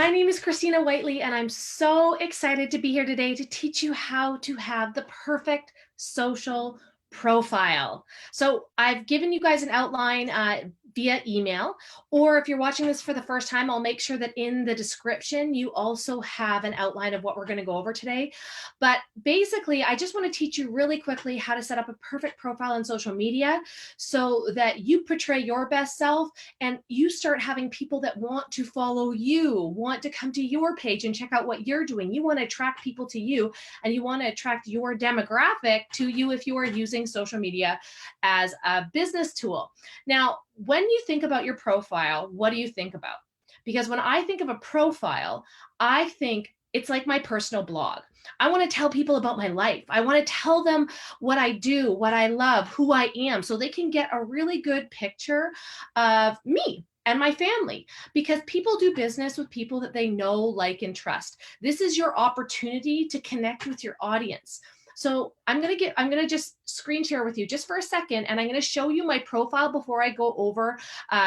My name is Christina Whiteley, and I'm so excited to be here today to teach you how to have the perfect social profile. So I've given you guys an outline via email, or if you're watching this for the first time, I'll make sure that in the description, you also have an outline of what we're going to go over today. But basically, I just want to teach you really quickly how to set up a perfect profile on social media so that you portray your best self and you start having people that want to follow you, want to come to your page and check out what you're doing. You want to attract people to you, and you want to attract your demographic to you if you are using social media as a business tool. Now, when you think about your profile, what do you think about? Because when I think of a profile, I think it's like my personal blog. I want to tell people about my life. I want to tell them what I do, what I love, who I am, so they can get a really good picture of me and my family, because people do business with people that they know, like, and trust. This is your opportunity to connect with your audience. So I'm going to just screen share with you just for a second, and I'm going to show you my profile before I go over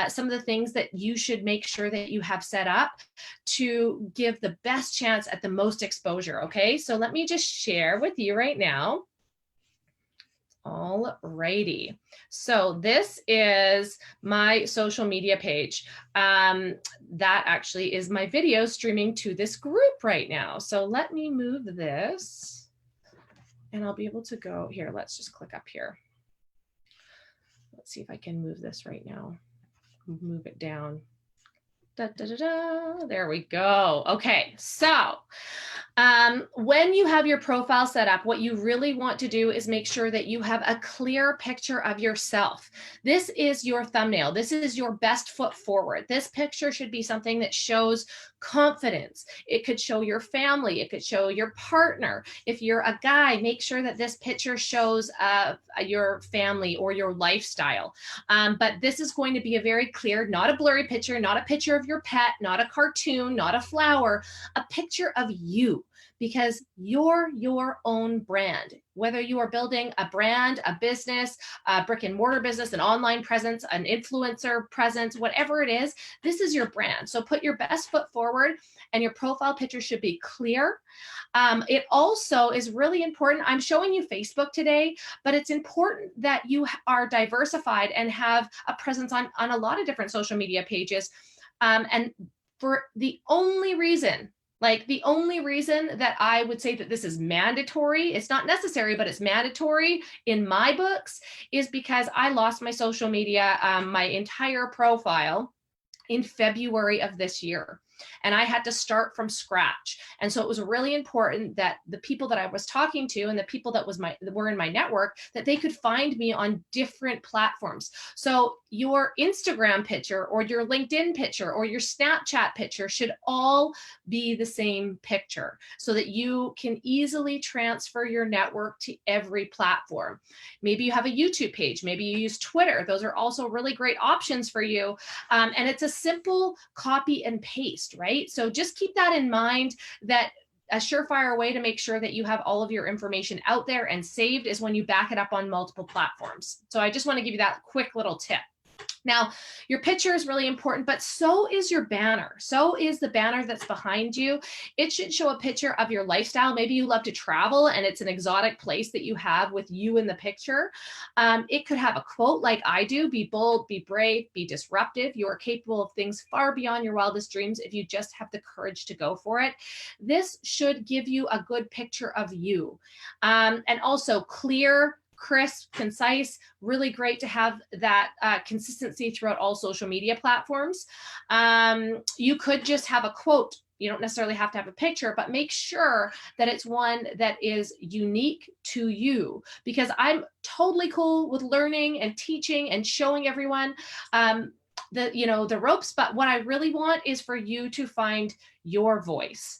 some of the things that you should make sure that you have set up to give the best chance at the most exposure. Okay, so let me just share with you right now. All righty. So this is my social media page. That actually is my video streaming to this group right now. So let me move this. And I'll be able to go here. Let's just click up here. Let's see if I can move this right now. Move it down. Da, da, da, da. There we go. Okay, so when you have your profile set up, what you really want to do is make sure that you have a clear picture of yourself. This is your thumbnail. This is your best foot forward. This picture should be something that shows confidence. It could show your family. It could show your partner. If you're a guy, make sure that this picture shows your family or your lifestyle. But this is going to be a very clear, not a blurry picture, not a picture of your pet, not a cartoon, not a flower, a picture of you, because you're your own brand. Whether you are building a brand, a business, a brick and mortar business, an online presence, an influencer presence, whatever it is, this is your brand. So put your best foot forward, and your profile picture should be clear. It also is really important. I'm showing you Facebook today, but it's important that you are diversified and have a presence on a lot of different social media pages. And for the only reason that I would say that this is mandatory, it's not necessary, but it's mandatory in my books, is because I lost my social media, my entire profile, in February of this year. And I had to start from scratch. And so it was really important that the people that I was talking to and the people that were in my network, that they could find me on different platforms. So your Instagram picture or your LinkedIn picture or your Snapchat picture should all be the same picture, so that you can easily transfer your network to every platform. Maybe you have a YouTube page, maybe you use Twitter. Those are also really great options for you. And it's a simple copy and paste, right? So just keep that in mind, that a surefire way to make sure that you have all of your information out there and saved is when you back it up on multiple platforms. So I just want to give you that quick little tip. Now, your picture is really important, but so is your banner. So is the banner that's behind you. It should show a picture of your lifestyle. Maybe you love to travel and it's an exotic place that you have with you in the picture. It could have a quote like I do: be bold, be brave, be disruptive. You are capable of things far beyond your wildest dreams if you just have the courage to go for it. This should give you a good picture of you. And also clear, crisp, concise, really great to have that consistency throughout all social media platforms. You could just have a quote. You don't necessarily have to have a picture, but make sure that it's one that is unique to you, because I'm totally cool with learning and teaching and showing everyone the ropes, but what I really want is for you to find your voice,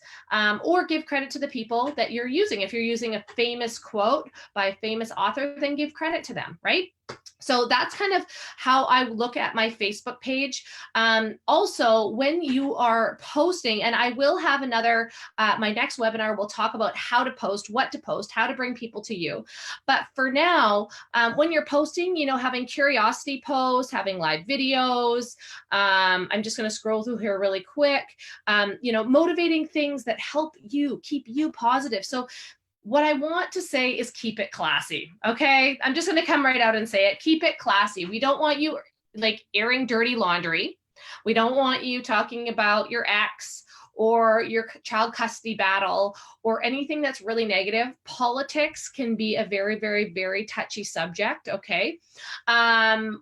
or give credit to the people that you're using. If you're using a famous quote by a famous author, then give credit to them, right? So that's kind of how I look at my Facebook page. Also, when you are posting, and I will have another, my next webinar will talk about how to post, what to post, how to bring people to you. But for now, when you're posting, having curiosity posts, having live videos, I'm just going to scroll through here really quick, motivating things that help you keep you positive. So what I want to say is keep it classy. Okay. I'm just going to come right out and say it. Keep it classy. We don't want you like airing dirty laundry. We don't want you talking about your ex or your child custody battle or anything that's really negative. Politics can be a very, very, very touchy subject. Okay.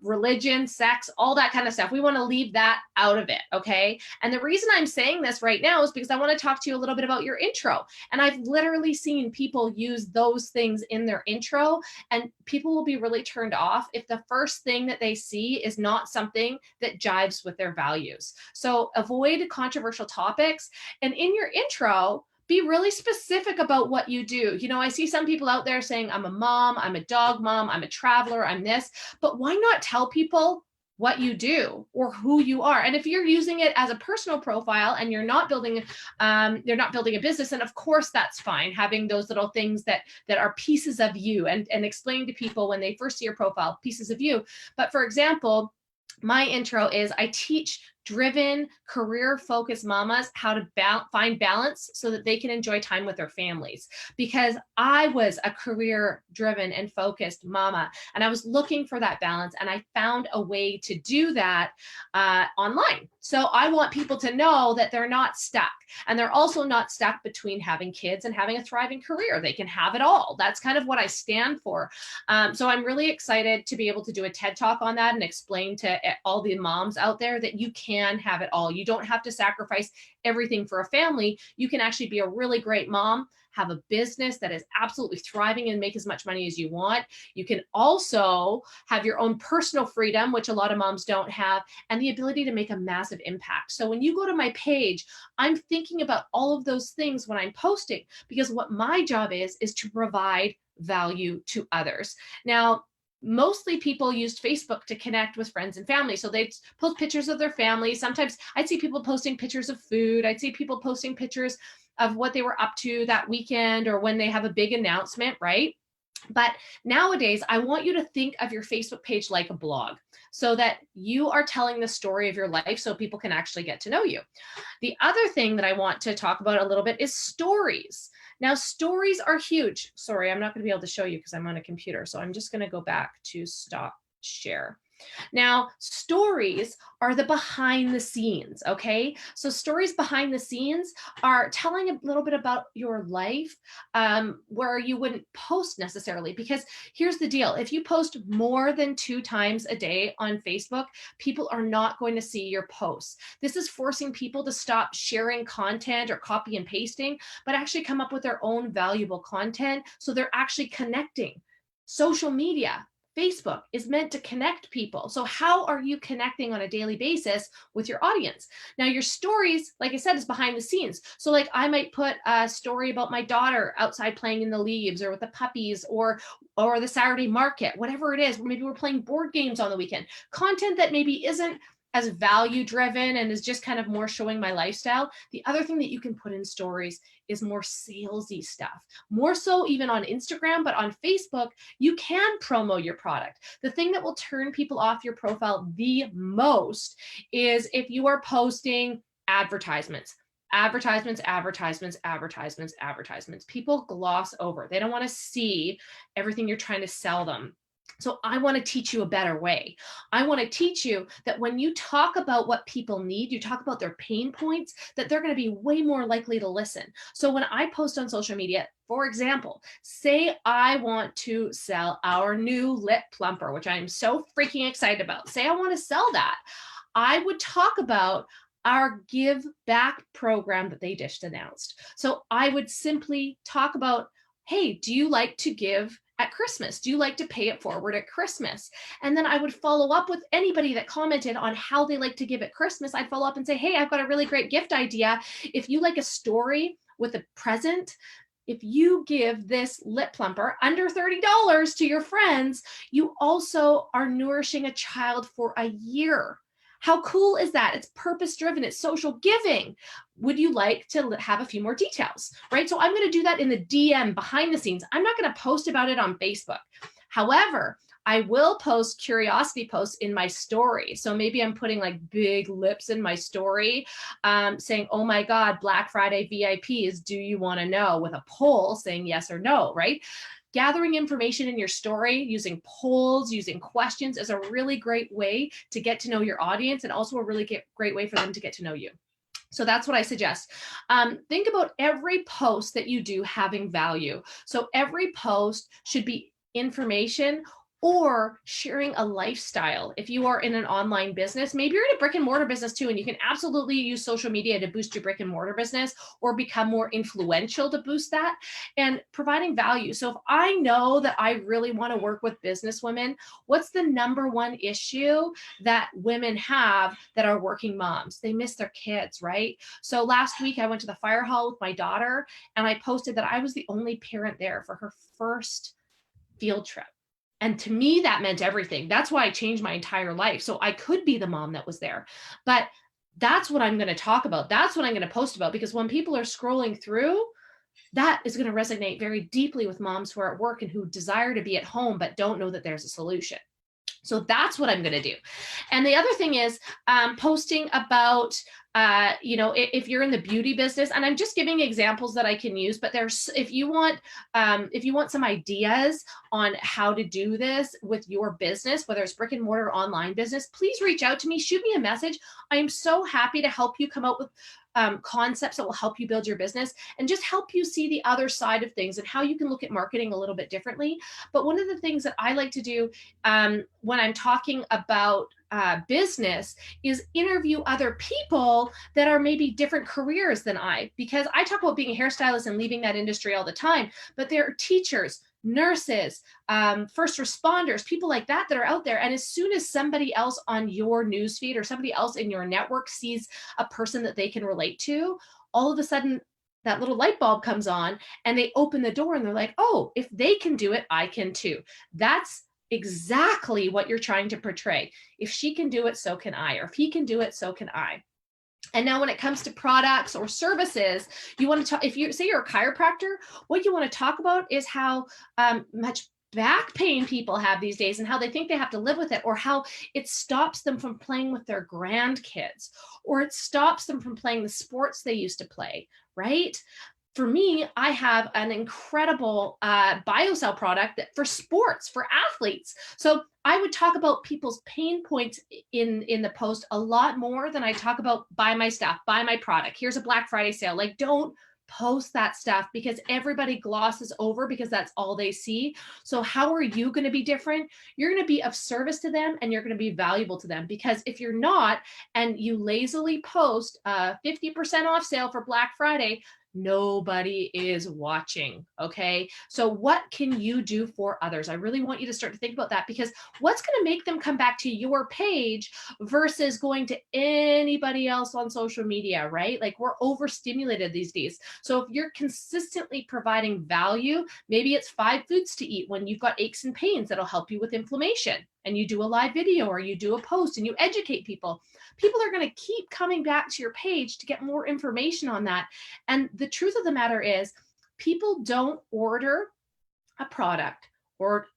Religion, sex, all that kind of stuff. We want to leave that out of it. Okay. And the reason I'm saying this right now is because I want to talk to you a little bit about your intro. And I've literally seen people use those things in their intro, and people will be really turned off if the first thing that they see is not something that jives with their values. So avoid controversial topics. And in your intro, be really specific about what you do. I see some people out there saying, I'm a mom, I'm a dog mom, I'm a traveler, I'm this, but why not tell people what you do or who you are? And if you're using it as a personal profile and you're not building a business, and of course that's fine, having those little things that are pieces of you and explain to people when they first see your profile, pieces of you. But for example, my intro is I teach driven, career-focused mamas how to find balance so that they can enjoy time with their families. Because I was a career-driven and focused mama, and I was looking for that balance, and I found a way to do that online. So I want people to know that they're not stuck, and they're also not stuck between having kids and having a thriving career. They can have it all. That's kind of what I stand for. So I'm really excited to be able to do a TED Talk on that and explain to all the moms out there that you can have it all. You don't have to sacrifice everything for a family. You can actually be a really great mom, have a business that is absolutely thriving and make as much money as you want. You can also have your own personal freedom, which a lot of moms don't have, and the ability to make a massive impact. So when you go to my page, I'm thinking about all of those things when I'm posting, because what my job is to provide value to others. Now, mostly people used Facebook to connect with friends and family. So they'd post pictures of their family. Sometimes I'd see people posting pictures of food. I'd see people posting pictures of what they were up to that weekend or when they have a big announcement, right? But nowadays, I want you to think of your Facebook page like a blog so that you are telling the story of your life so people can actually get to know you. The other thing that I want to talk about a little bit is stories. Now, stories are huge. Sorry, I'm not going to be able to show you because I'm on a computer. So I'm just going to go back to stop share. Now, stories are the behind the scenes, okay? So stories behind the scenes are telling a little bit about your life where you wouldn't post necessarily, because here's the deal. If you post more than 2 times a day on Facebook, people are not going to see your posts. This is forcing people to stop sharing content or copy and pasting, but actually come up with their own valuable content so they're actually connecting. Social media, Facebook is meant to connect people. So how are you connecting on a daily basis with your audience? Now, your stories, like I said, is behind the scenes. So like I might put a story about my daughter outside playing in the leaves or with the puppies or the Saturday market, whatever it is. Maybe we're playing board games on the weekend. Content that maybe isn't as value driven and is just kind of more showing my lifestyle. The other thing that you can put in stories is more salesy stuff, more so even on Instagram, but on Facebook, you can promo your product. The thing that will turn people off your profile the most is if you are posting advertisements. Advertisements, advertisements, advertisements, advertisements. People gloss over. They don't want to see everything you're trying to sell them. So I want to teach you a better way. I want to teach you that when you talk about what people need, you talk about their pain points, that they're going to be way more likely to listen. So when I post on social media, for example, say I want to sell our new lip plumper, which I'm so freaking excited about. Say I want to sell that. I would talk about our give back program that they just announced. So I would simply talk about, hey, do you like to give at Christmas? Do you like to pay it forward at Christmas? And then I would follow up with anybody that commented on how they like to give at Christmas. I'd follow up and say, hey, I've got a really great gift idea. If you like a story with a present, if you give this lip plumper under $30 to your friends, you also are nourishing a child for a year. How cool is that? It's purpose driven, it's social giving. Would you like to have a few more details, right? So I'm going to do that in the DM behind the scenes. I'm not going to post about it on Facebook. However, I will post curiosity posts in my story. So maybe I'm putting like big lips in my story, saying, oh my God, Black Friday VIPs, do you want to know? With a poll saying yes or no, right? Gathering information in your story using polls, using questions is a really great way to get to know your audience, and also a really great way for them to get to know you. So that's what I suggest. Think about every post that you do having value. So every post should be information or sharing a lifestyle. If you are in an online business, maybe you're in a brick and mortar business too, and you can absolutely use social media to boost your brick and mortar business or become more influential to boost that, and providing value. So if I know that I really want to work with business women, what's the number one issue that women have that are working moms? They miss their kids, right? So last week I went to the fire hall with my daughter, and I posted that I was the only parent there for her first field trip. And to me, that meant everything. That's why I changed my entire life. So I could be the mom that was there. But that's what I'm going to talk about. That's what I'm going to post about, because when people are scrolling through, that is going to resonate very deeply with moms who are at work and who desire to be at home but don't know that there's a solution. So that's what I'm going to do. And the other thing is posting about, if you're in the beauty business, and I'm just giving examples that I can use, but there's, if you want some ideas on how to do this with your business, whether it's brick and mortar or online business, please reach out to me, shoot me a message. I am so happy to help you come up with concepts that will help you build your business and just help you see the other side of things and how you can look at marketing a little bit differently. But one of the things that I like to do when I'm talking about business is interview other people that are maybe different careers than because I talk about being a hairstylist and leaving that industry all the time, but there are teachers, nurses, first responders, people like that are out there. And as soon as somebody else on your newsfeed or somebody else in your network sees a person that they can relate to, all of a sudden that little light bulb comes on and they open the door and they're like, oh, if they can do it, I can too. That's exactly what you're trying to portray. If she can do it, so can I. Or if he can do it, so can I. And now when it comes to products or services, you want to talk, if you say you're a chiropractor, what you want to talk about is how much back pain people have these days and how they think they have to live with it, or how it stops them from playing with their grandkids, or it stops them from playing the sports they used to play, right? For me, I have an incredible BioCell product for sports, for athletes. So I would talk about people's pain points in the post a lot more than I talk about buy my stuff, buy my product. Here's a Black Friday sale. Like, don't post that stuff because everybody glosses over because that's all they see. So how are you going to be different? You're going to be of service to them and you're going to be valuable to them, because if you're not and you lazily post a 50% off sale for Black Friday, nobody is watching. Okay. So what can you do for others? I really want you to start to think about that, because what's going to make them come back to your page versus going to anybody else on social media, right? Like, we're overstimulated these days. So if you're consistently providing value, maybe it's 5 foods to eat when you've got aches and pains that'll help you with inflammation, and you do a live video or you do a post and you educate people, people are going to keep coming back to your page to get more information on that. And the truth of the matter is, people don't order a product or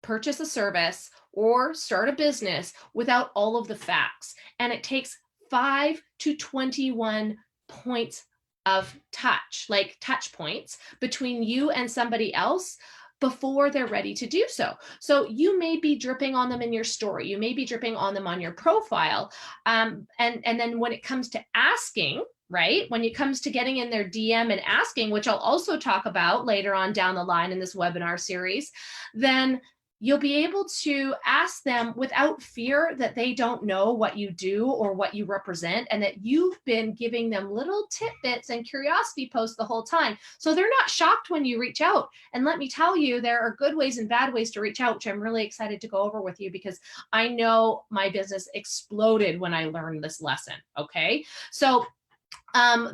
purchase a service or start a business without all of the facts. And it takes 5 to 21 points of touch, like touch points between you and somebody else before they're ready to do so. So you may be dripping on them in your story. You may be dripping on them on your profile. And then when it comes to asking, right? When it comes to getting in their DM and asking, which I'll also talk about later on down the line in this webinar series, then you'll be able to ask them without fear that they don't know what you do or what you represent, and that you've been giving them little tidbits and curiosity posts the whole time. So they're not shocked when you reach out. And let me tell you, there are good ways and bad ways to reach out, which I'm really excited to go over with you, because I know my business exploded when I learned this lesson. Okay. So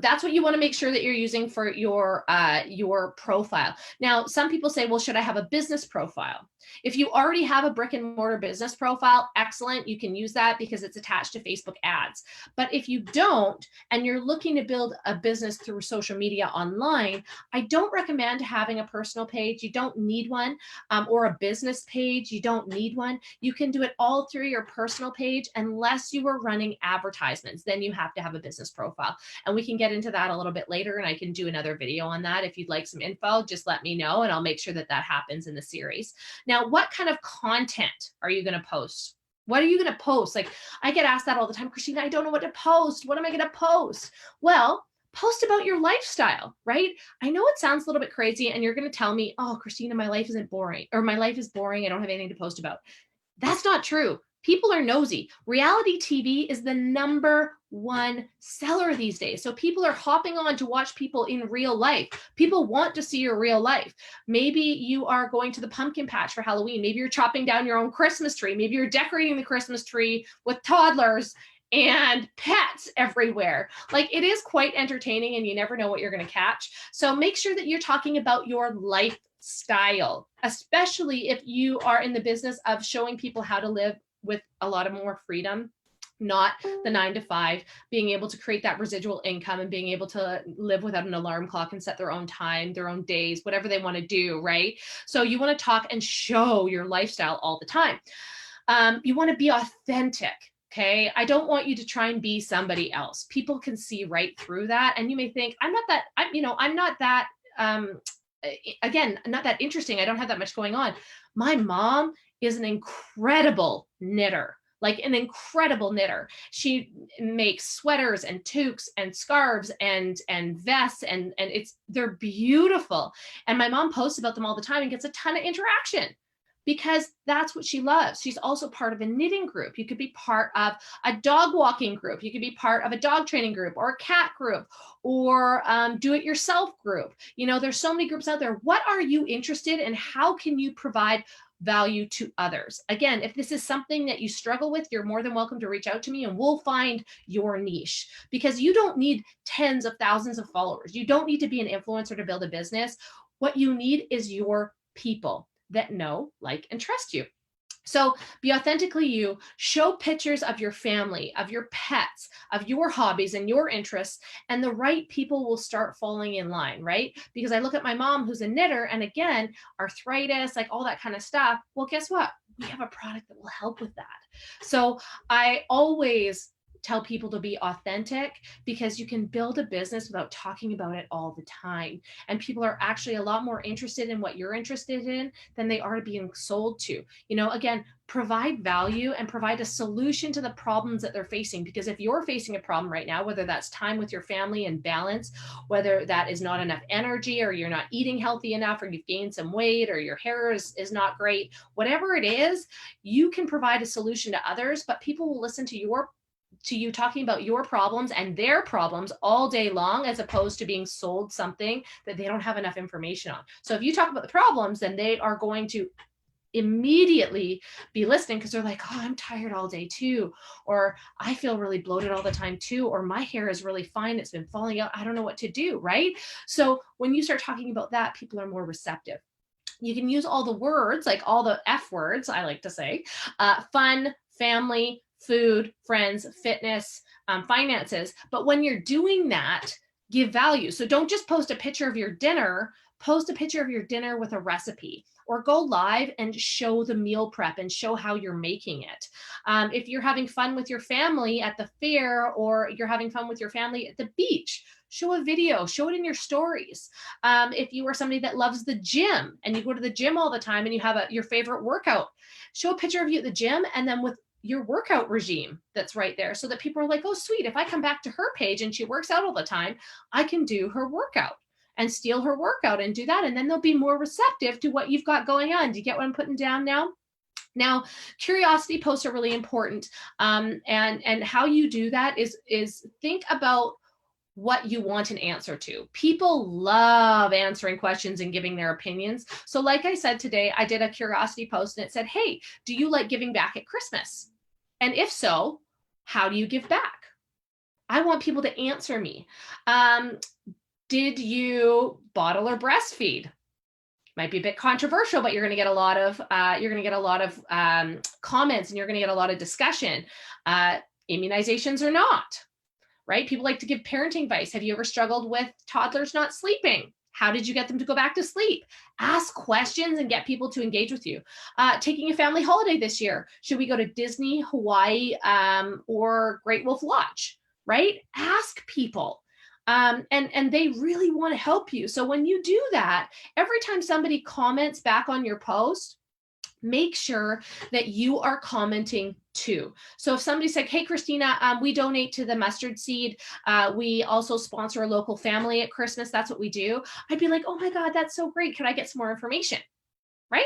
That's what you want to make sure that you're using for your profile. Now, some people say, well, should I have a business profile? If you already have a brick and mortar business profile, excellent. You can use that because it's attached to Facebook ads. But if you don't, and you're looking to build a business through social media online, I don't recommend having a personal page. You don't need one, or a business page. You don't need one. You can do it all through your personal page unless you are running advertisements. Then you have to have a business profile. And we can get into that a little bit later, and I can do another video on that. If you'd like some info, just let me know and I'll make sure that that happens in the series. Now, what kind of content are you going to post? What are you going to post? Like, I get asked that all the time, Christina, I don't know what to post. What am I going to post? Well, post about your lifestyle, right? I know it sounds a little bit crazy and you're going to tell me, oh, Christina, my life isn't boring, or my life is boring. I don't have anything to post about. That's not true. People are nosy. Reality TV is the #1 seller these days. So people are hopping on to watch people in real life. People want to see your real life. Maybe you are going to the pumpkin patch for Halloween. Maybe you're chopping down your own Christmas tree. Maybe you're decorating the Christmas tree with toddlers and pets everywhere. Like, it is quite entertaining and you never know what you're going to catch. So make sure that you're talking about your lifestyle, especially if you are in the business of showing people how to live with a lot of more freedom, not the 9 to 5, being able to create that residual income and being able to live without an alarm clock and set their own time, their own days, whatever they want to do, right? So you want to talk and show your lifestyle all the time. You want to be authentic. Okay. I don't want you to try and be somebody else. People can see right through that. And you may think, I'm not that, again, not that interesting. I don't have that much going on. My mom is an incredible knitter, like an incredible knitter. She makes sweaters and toques and scarves and vests, and they're beautiful. And my mom posts about them all the time and gets a ton of interaction because that's what she loves. She's also part of a knitting group. You could be part of a dog walking group. You could be part of a dog training group or a cat group or do-it-yourself group. You know, there's so many groups out there. What are you interested in? How can you provide value to others? Again, if this is something that you struggle with, you're more than welcome to reach out to me and we'll find your niche, because you don't need tens of thousands of followers. You don't need to be an influencer to build a business. What you need is your people that know, like, and trust you. So be authentically you. Show pictures of your family, of your pets, of your hobbies and your interests, and the right people will start falling in line, right? Because I look at my mom who's a knitter, and again, arthritis, like all that kind of stuff. Well, guess what? We have a product that will help with that. So I always tell people to be authentic, because you can build a business without talking about it all the time. And people are actually a lot more interested in what you're interested in than they are being sold to. You know, again, provide value and provide a solution to the problems that they're facing. Because if you're facing a problem right now, whether that's time with your family and balance, whether that is not enough energy, or you're not eating healthy enough, or you've gained some weight, or your hair is not great, whatever it is, you can provide a solution to others, but people will listen to you talking about your problems and their problems all day long, as opposed to being sold something that they don't have enough information on. So if you talk about the problems, then they are going to immediately be listening, because they're like, oh, I'm tired all day too, or I feel really bloated all the time too, or my hair is really fine, it's been falling out, I don't know what to do, right? So when you start talking about that, people are more receptive. You can use all the words, like all the F words, I like to say, fun, family, food, friends, fitness, finances. But when you're doing that, give value. So don't just post a picture of your dinner, post a picture of your dinner with a recipe, or go live and show the meal prep and show how you're making it. If you're having fun with your family at the fair, or you're having fun with your family at the beach, show a video, show it in your stories. If you are somebody that loves the gym and you go to the gym all the time and you have your favorite workout, show a picture of you at the gym and then with your workout regime that's right there, so that people are like, oh, sweet, if I come back to her page and she works out all the time, I can do her workout and steal her workout and do that. And then they'll be more receptive to what you've got going on. Do you get what I'm putting down now? Now, curiosity posts are really important. And how you do that is think about what you want an answer to. People love answering questions and giving their opinions. So like I said today, I did a curiosity post and it said, hey, do you like giving back at Christmas? And if so, how do you give back? I want people to answer me. Did you bottle or breastfeed? Might be a bit controversial, but you're going to get a lot of comments, and you're going to get a lot of discussion. Immunizations or not, right? People like to give parenting advice. Have you ever struggled with toddlers not sleeping? How did you get them to go back to sleep? Ask questions and get people to engage with you. Taking a family holiday this year. Should we go to Disney, Hawaii, or Great Wolf Lodge, right? Ask people. And they really want to help you. So when you do that, every time somebody comments back on your post, make sure that you are commenting too. So if somebody's like, hey, Christina, we donate to the mustard seed. We also sponsor a local family at Christmas. That's what we do. I'd be like, oh my God, that's so great. Can I get some more information? Right?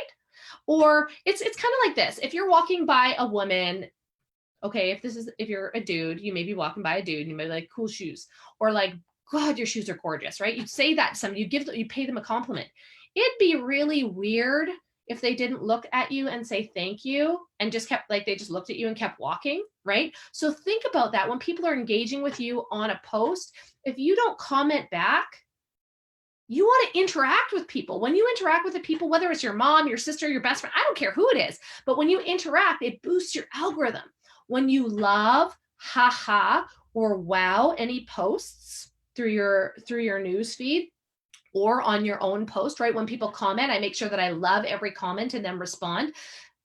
Or it's kind of like this. If you're walking by a woman, okay, if you're a dude, you may be walking by a dude and you may be like, cool shoes, or like, God, your shoes are gorgeous, right? You'd say that to somebody, you pay them a compliment. It'd be really weird if they didn't look at you and say thank you and just kept, like, they just looked at you and kept walking, right? So think about that when people are engaging with you on a post. If you don't comment back, you want to interact with people. When you interact with the people, whether it's your mom, your sister, your best friend, I don't care who it is, but when you interact, it boosts your algorithm. When you love, haha, or wow any posts through your news feed or on your own post, right? When people comment, I make sure that I love every comment and then respond.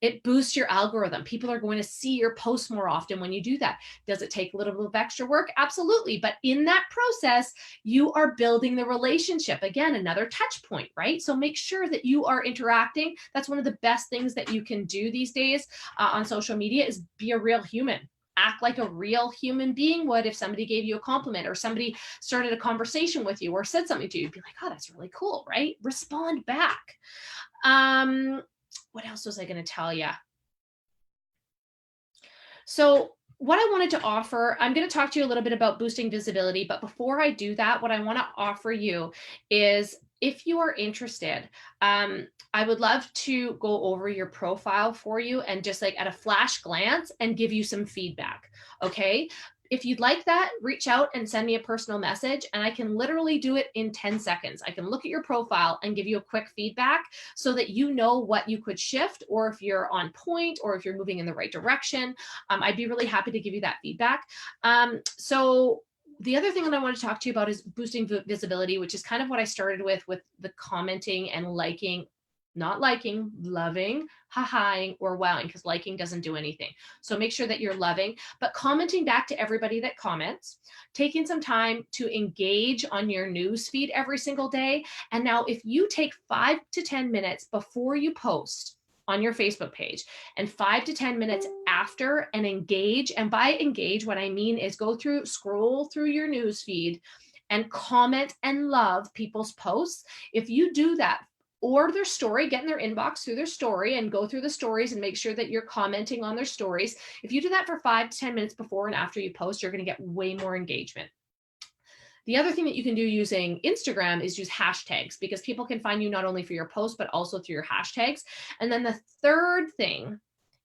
It boosts your algorithm. People are going to see your posts more often when you do that. Does it take a little bit of extra work? Absolutely. But in that process, you are building the relationship. Again, another touch point, right? So make sure that you are interacting. That's one of the best things that you can do these days on social media is be a real human. Act like a real human being would if somebody gave you a compliment or somebody started a conversation with you or said something to you. You'd be like, oh, that's really cool, right? Respond back. What else was I going to tell you? So what I wanted to offer, I'm going to talk to you a little bit about boosting visibility, but before I do that, what I want to offer you is, if you are interested, I would love to go over your profile for you and just like at a flash glance and give you some feedback. Okay. If you'd like that, reach out and send me a personal message, and I can literally do it in 10 seconds. I can look at your profile and give you a quick feedback so that you know what you could shift, or if you're on point, or if you're moving in the right direction. I'd be really happy to give you that feedback. So the other thing that I want to talk to you about is boosting visibility, which is kind of what I started with the commenting and liking. Not liking, loving, ha-haing, or wowing, because liking doesn't do anything. So make sure that you're loving, but commenting back to everybody that comments, taking some time to engage on your news feed every single day. And now if you take 5 to 10 minutes before you post on your Facebook page and 5 to 10 minutes after and engage, and by engage, what I mean is scroll through your news feed and comment and love people's posts. If you do that, or their story, get in their inbox through their story and go through the stories and make sure that you're commenting on their stories. If you do that for 5 to 10 minutes before and after you post, you're going to get way more engagement. The other thing that you can do using Instagram is use hashtags, because people can find you not only for your posts, but also through your hashtags. And then the third thing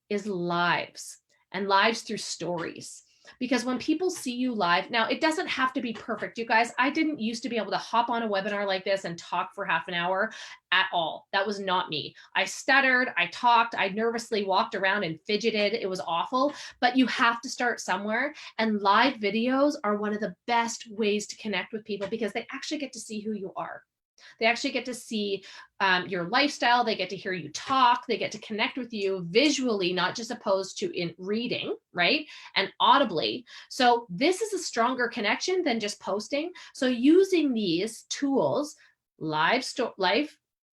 is lives, and lives through stories. Because when people see you live, now it doesn't have to be perfect, you guys. I didn't used to be able to hop on a webinar like this and talk for half an hour at all. That was not me. I stuttered, I talked, I nervously walked around and fidgeted. It was awful, but you have to start somewhere. And live videos are one of the best ways to connect with people, because they actually get to see who you are. They actually get to see your lifestyle. They get to hear you talk. They get to connect with you visually, not just opposed to in reading, right? And audibly. So this is a stronger connection than just posting. So using these tools, live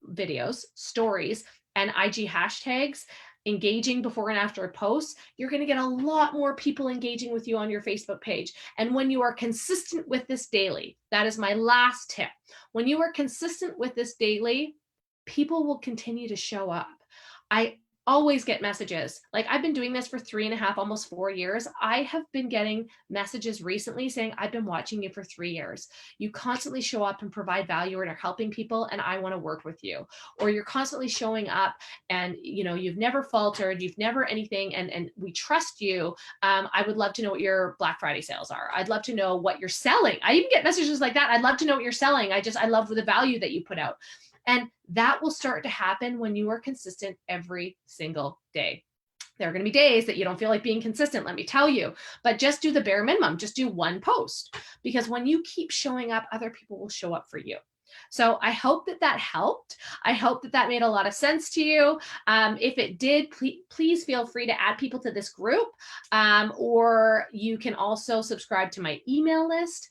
videos, stories, and IG hashtags, engaging before and after a post, you're going to get a lot more people engaging with you on your Facebook page. And when you are consistent with this daily, that is my last tip. When you are consistent with this daily, people will continue to show up. always get messages. Like, I've been doing this for 3.5, almost 4 years. I have been getting messages recently saying, I've been watching you for 3 years. You constantly show up and provide value and are helping people, and I want to work with you. Or you're constantly showing up and you've never faltered, you've never anything, and we trust you. I would love to know what your Black Friday sales are. I'd love to know what you're selling. I even get messages like that. I'd love to know what you're selling. I love the value that you put out. And that will start to happen when you are consistent every single day. There are going to be days that you don't feel like being consistent, let me tell you, but just do the bare minimum. Just do one post, because when you keep showing up, other people will show up for you. So I hope that helped. I hope that made a lot of sense to you. If it did, please feel free to add people to this group, or you can also subscribe to my email list.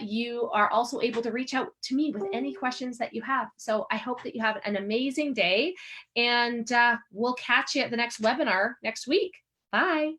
You are also able to reach out to me with any questions that you have. So I hope that you have an amazing day, and we'll catch you at the next webinar next week. Bye.